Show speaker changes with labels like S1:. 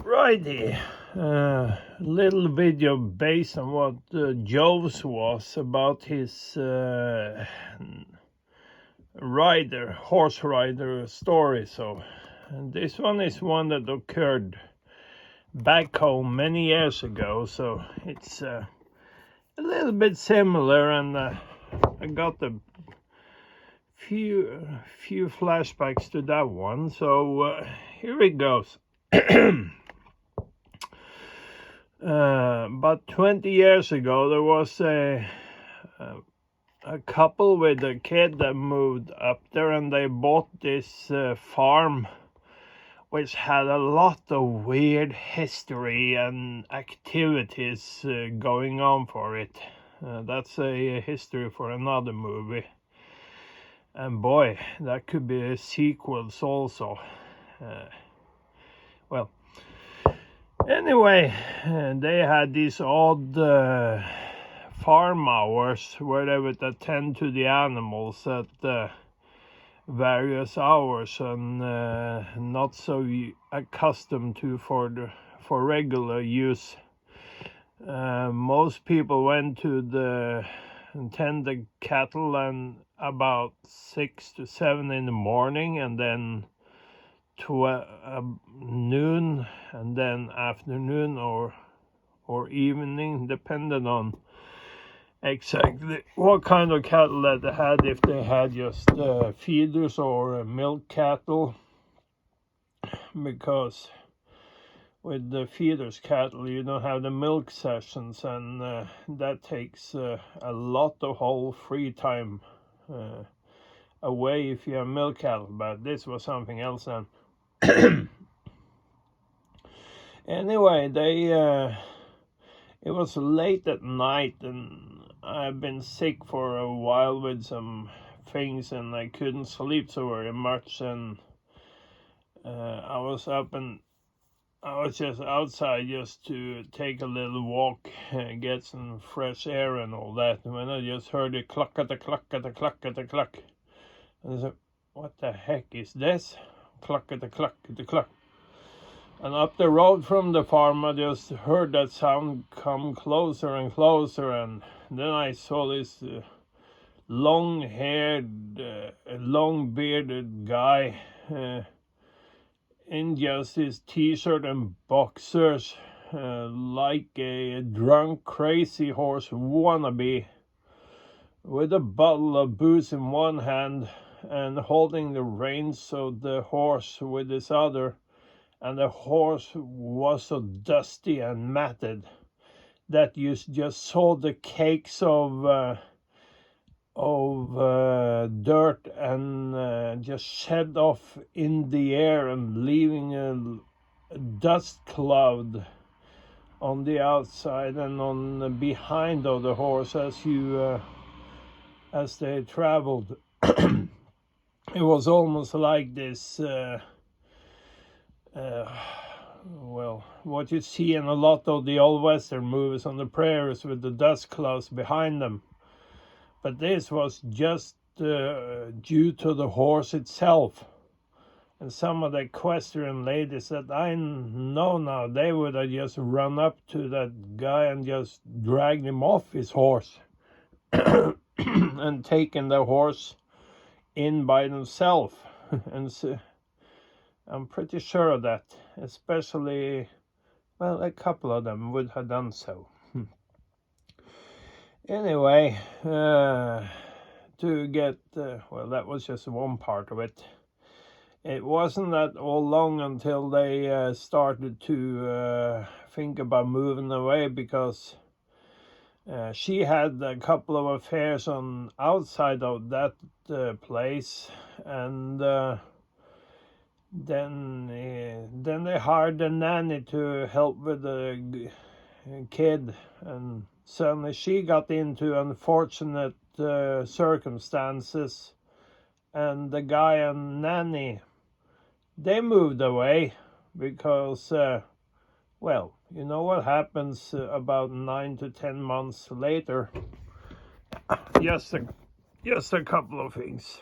S1: Righty, little video based on what Joe's was about his horse rider story. So this one is one that occurred back home many years ago. So it's a little bit similar, and I got a few flashbacks to that one. So here it goes. About 20 years ago, there was a couple with a kid that moved up there, and they bought this farm which had a lot of weird history and activities going on for it. That's a history for another movie. And boy, that could be sequels also. Anyway, they had these odd farm hours where they would attend to the animals at various hours, and not so accustomed to for regular use. Most people went to tend the cattle and about 6 to 7 in the morning, and then noon, and then afternoon or evening, depending on exactly what kind of cattle that they had, if they had just feeders or milk cattle, because with the feeders cattle you don't have the milk sessions, and that takes a lot of whole free time away if you have milk cattle. But this was something else then. Anyway, it was late at night, and I've been sick for a while with some things, and I couldn't sleep so very much, and I was up, and I was just outside just to take a little walk and get some fresh air and all that, and when I just heard it cluck at the cluck at the cluck at the cluck, and I said, what the heck is this? Cluck at the cluck at the cluck. And up the road from the farm, I just heard that sound come closer and closer, and then I saw this long-haired, long-bearded guy in just his t-shirt and boxers, like a drunk, crazy horse wannabe, with a bottle of booze in one hand and holding the reins of the horse with his other. And the horse was so dusty and matted that you just saw the cakes of dirt and just shed off in the air and leaving a dust cloud on the outside and on the behind of the horse as they traveled. It was almost like this. What you see in a lot of the old western movies on the prairies with the dust clouds behind them. But this was just due to the horse itself. And some of the equestrian ladies that I know now, they would have just run up to that guy and just dragged him off his horse and taken the horse in by themselves. And so, I'm pretty sure of that, especially, a couple of them would have done so. Anyway, to get, that was just one part of it. It wasn't that all long until they started to think about moving away, because she had a couple of affairs on outside of that place, and then they hired a nanny to help with the kid, and suddenly she got into unfortunate circumstances, and the guy and nanny, they moved away because, you know what happens about 9 to 10 months later. Just a couple of things.